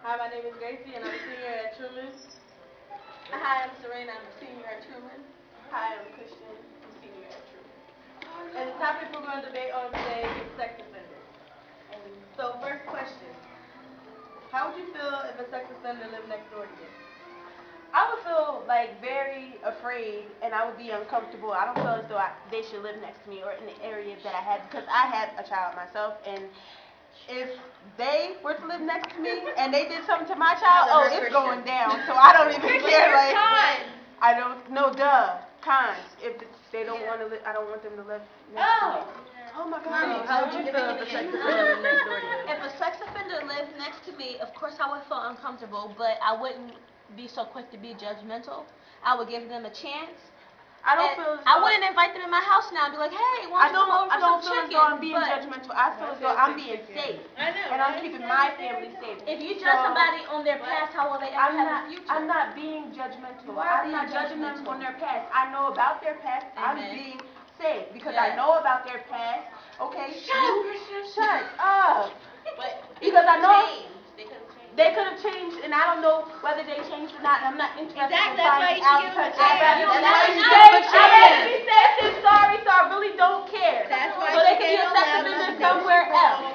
Hi, my name is Gracie, and I'm a senior at Truman. Hi, I'm Serena. I'm a senior at Truman. Hi, I'm Christian. I'm a senior at Truman. And the topic we're going to debate on today is sex offenders. And so, first question: how would you feel if a sex offender lived next door to you? I would feel like very afraid, and I would be uncomfortable. I don't feel as though they should live next to me or in the area that I have, because I have a child myself, and if they were to live next to me and they did something to my child, it's going down. So I don't even care. Like, I don't. No, cons. If they don't want to live, I don't want them to live next to me. Oh my God. How would you feel if a sex offender lived next door to you? If a sex offender lived next to me, of course I would feel uncomfortable, but I wouldn't be so quick to be judgmental. I would give them a chance. I wouldn't invite them in my house now and be like, hey, why don't you come over for some chicken? I don't feel as though I'm being judgmental. I feel as though I'm being safe. I know. And I'm keeping my family safe. If you judge somebody on their past, how will they ever have a future? I'm not being judgmental. I'm not judging them on their past. I know about their past. I'm being safe because I know about their past. Okay? Shut up. Because I know they could have changed, and I don't know whether they changed or not. And I'm not interested in finding out because I'd rather be safe than sorry, so I really don't care. So they can be a sex offender somewhere else.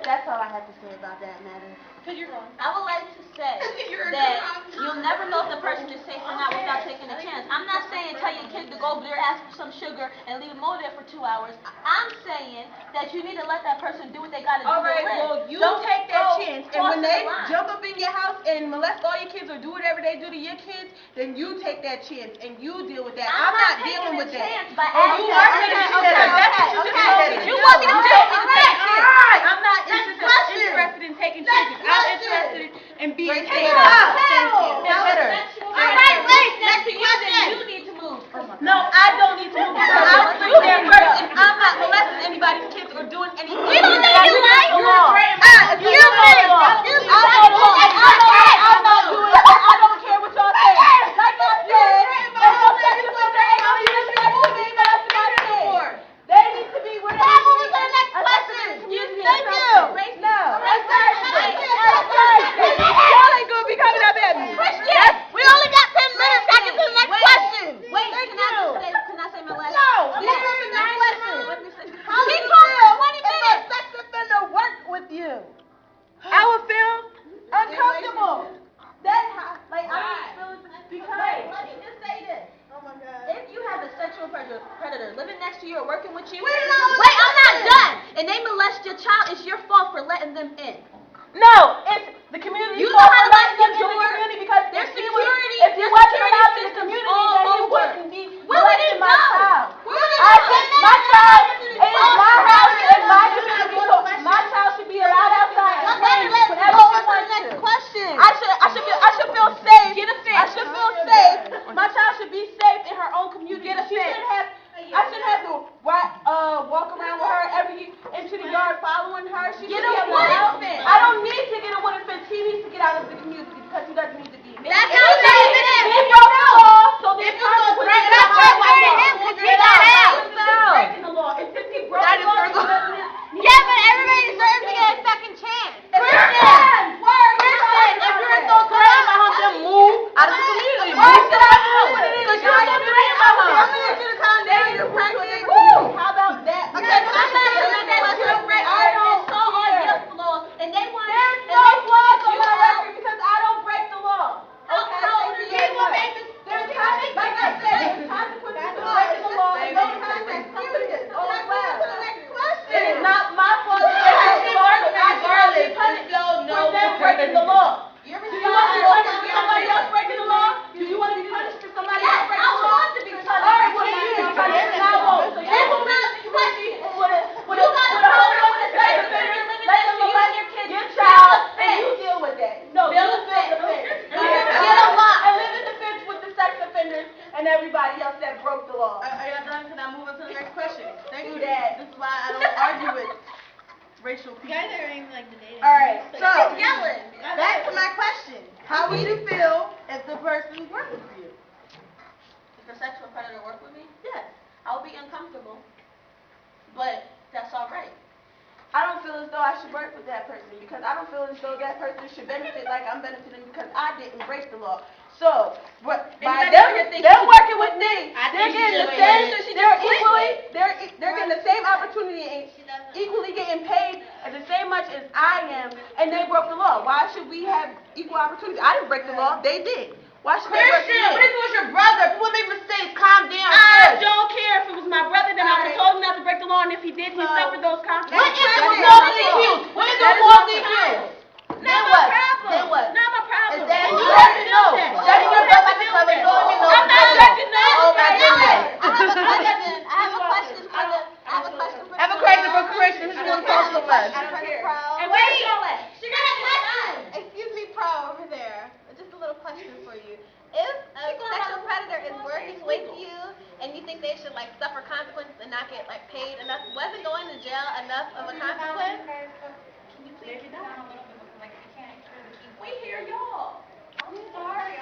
That's all I have to say about that matter. Because you're wrong. I would like to say that you'll never know if the person is safe or not without taking a chance. I'm not saying tell your kid to go over there, ask for some sugar, and leave them over there for 2 hours. I'm saying that you need to let that person do what they got to do. All right, well, you take that chance, and when they jump up in your house and molest all your kids or do whatever they do to your kids, then you take that chance and you deal with that. I'm not dealing with that. You are taking a chance. You want me to take a chance? I'm not interested in taking chances. I'm interested in being safe. All right, wait. Next question. You need to move. No, I don't need to move because I'm there first, and I'm not molesting anybody's kids or doing anything. We don't need to lie. I'm not doing it. I don't care what y'all say. Like I said, they need to be where they need to be. Next question. Thank you. No. Y'all ain't gonna be coming up at me. Christian, we only got 10 minutes. I can do the next question. Wait, can I say my last? No, I'm not doing the next question. How do you feel 20 minutes? If a sex offender worked with you, I would feel uncomfortable. That's how, like, I don't feel because. Let me just say this. Oh my God. If you have a sexual predator living next to you or working with you, Wait, I'm not done. And they molest your child, it's your fault for letting them in. No, it's the community. You know how to lock your in the door? community because There's if he security. if he wasn't allowed in the community, then he wouldn't be molesting my child. My child is my house and my community, so my child should be allowed outside and play whenever he wants to. Question. I should feel safe. Get a fence. I should feel safe. My child should be safe in her own community. I shouldn't have to walk around with her into the yard following her. She should be able to help. I don't need to get a wooden fence. He needs to get out of the community because he doesn't need to be. That's not saying it. He broke the law, so there's consequences. That's not saying him because he got out. Breaking the law. If he broke the law, he doesn't have. Yeah, but everybody deserves to get a second chance. Christian, if you're so crazy about him, move out of the community. Why should I move? Because you're so crazy about him. I'm going to get a condemn. You're pregnant. How about that? Okay, I'm not going to let you break it. It's so on your flaw. And they want to. There's no flaws on my record because I don't break the law. Okay? There's consequences. Like I said, there's consequences to breaking the law. And those consequences. Oh, wow. It is not my fault to break the law, but I should be punished for them breaking the law. Do you want to be punished for somebody else breaking the law? Do you want to be punished for somebody else breaking the law? I want to be punished. All right, well, you need to be punished, and I won't. So you will be with a whole bunch of sex offenders, let them molest your child, and you deal with that. No, you build the fence. Get a lot. And live in the fence with the sex offenders and everybody else that broke the law. Are y'all done? Can I move on to the next question? Do that. This is why I don't argue with racial people. You guys are in like debating. All right, so Yelling. Back to my question. How would you feel if the person worked with you? If a sexual predator work with me, Yes. I would be uncomfortable. But that's all right. I don't feel as though I should work with that person because I don't feel as though that person should benefit like I'm benefiting because I didn't break the law. So, by them working with me, they're getting the same. They're getting the same opportunity and equally getting paid as the same much as I am, and they broke the law. Why should we have equal opportunity? I didn't break the law. They did. Why should they break the law? What if it was your brother? People make mistakes. Calm down. I don't care if it was my brother, then I would have told him not to break the law, and if he did, he suffered those consequences. What is the falsely accused? What is the falsely accused? Not my problem. Then what? Not my problem. Exactly. You You have to have to know know. that. Shutting your butt like a cover, throwing me I'm not judging that. Oh my goodness. I have a question for the. I have a question for. I have a question for Christian. Who's going to talk so much? And where's Charlotte? She got a question. Excuse me, Pro, over there. Just a little question for you. If a sexual predator is working with you and you think they should like suffer consequences and not get like paid enough, wasn't going to jail enough of a consequence? Maybe not. We hear y'all. I'm sorry.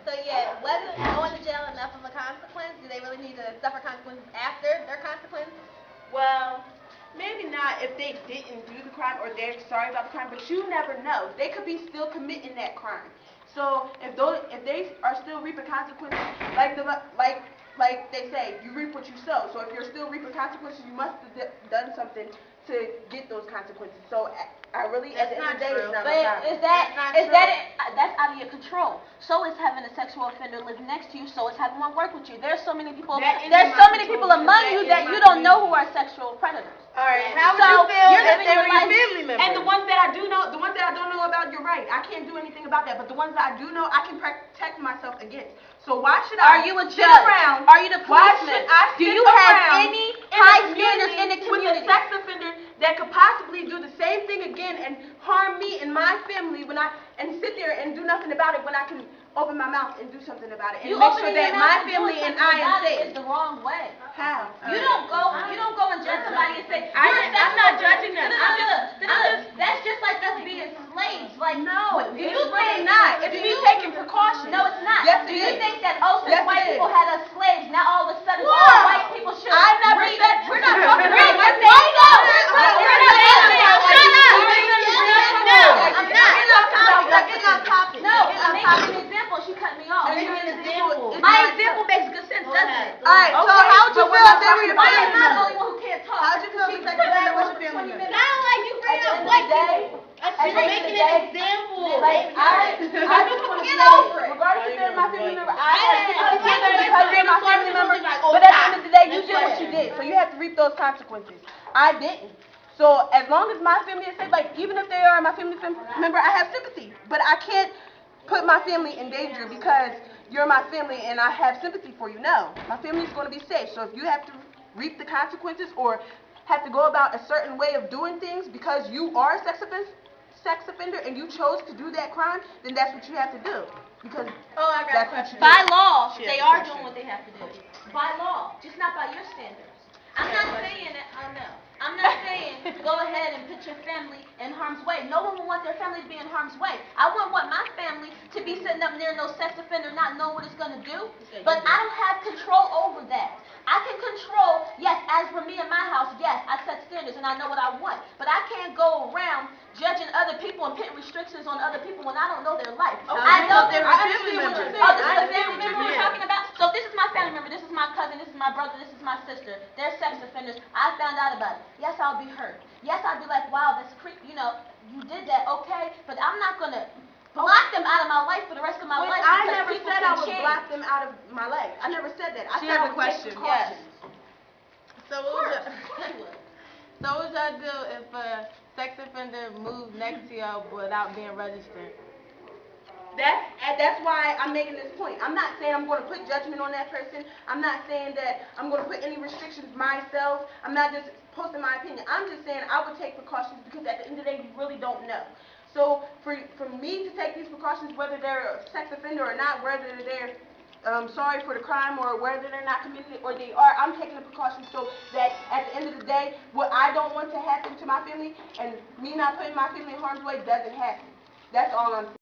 So yeah, wasn't going to jail enough of a consequence? Do they really need to suffer consequences after their consequence? Well, maybe not if they didn't do the crime or they're sorry about the crime, but you never know. They could be still committing that crime. So if they are still reaping consequences, like they say, you reap what you sow. So if you're still reaping consequences, you must have done something to get those consequences. So I really, at the end of the day, it's not my problem. That's out of your control. So is having a sexual offender live next to you. So is having one work with you. There's so many people. There's so many people among you that you don't know who are sexual predators. All right, how would you feel if they were your family members? And the ones that I do know, the ones that I don't know about, you're right. I can't do anything about that. But the ones that I do know, I can protect myself against. So why should I Are you a sit judge? around? Are you the Why policeman? should I Do sit you have around any in high a standards in the with a community? sex offender that could possibly do the same thing again and harm me and my family and sit there and do nothing about it when I can open my mouth and do something about it and make sure that my family and I am safe? Is the wrong way. How? You don't go and judge somebody and say I'm not judging them. That's just like us being slaves. Like No, do it's you really think not. It's me taking precautions. No, it's not. Yes, Do it you is. think that since Yes, white it people is. had us slaves, now all of a sudden all Wow. white people should I never read? said we're not talking Read about what white they people. know. We're not talking about white people. I'm not. Get on topic. No, I'm making an example. She cut me off. My example makes good sense, doesn't it? All right, so how'd you feel if they were your Why family am I the member? only one who can't talk? How'd you feel if they were your family member? Sound like you bring up At white the end people. of the day, Making an example. Like, I just want to Get say, over it. regardless if they're my family member, I have sympathy for them because they're my family member. But at the end of the day, you did what you did, so you have to reap those consequences. I didn't. So as long as my family is safe, like even if they are my family member, I have sympathy. But I can't put my family in danger because you're my family and I have sympathy for you. No, my family is going to be safe. So if you have to reap the consequences or have to go about a certain way of doing things because you are a sex offender and you chose to do that crime, then that's what you have to do. Because that's what you do. By law, they are doing what they have to do. By law, just not by your standards. I'm not saying that. I know. I'm not saying go ahead and put your family in harm's way. No one will want their family to be in harm's way. I wouldn't want my family to be sitting up near no sex offender not knowing what it's going to do. But I don't have control over that. I can control, yes, as for me in my house, yes, I set standards and I know what I want. But I can't go around judging other people and putting restrictions on other people when I don't know their life. I know they're family members. Oh, this is a family member we're talking about? So this is my family member, this is my cousin, this is my brother, this is my sister. They're sex offenders. I found out about it. Yes, I'll be hurt. Yes, I'll be like, wow, that's creepy. You know, you did that, okay? But I'm not going to block them out of my life for the rest of my life. I because never people said can I would change. block them out of my life. I never said that. I She said has I a would question. take precautions. So what would y'all do if a sex offender moved next to y'all without being registered? That's why I'm making this point. I'm not saying I'm going to put judgment on that person. I'm not saying that I'm going to put any restrictions myself. I'm not just posting my opinion. I'm just saying I would take precautions because at the end of the day, you really don't know. So for me to take these precautions, whether they're a sex offender or not, whether they're sorry for the crime or whether they're not committing it or they are, I'm taking the precautions so that at the end of the day, what I don't want to happen to my family and me not putting my family in harm's way doesn't happen. That's all I'm saying.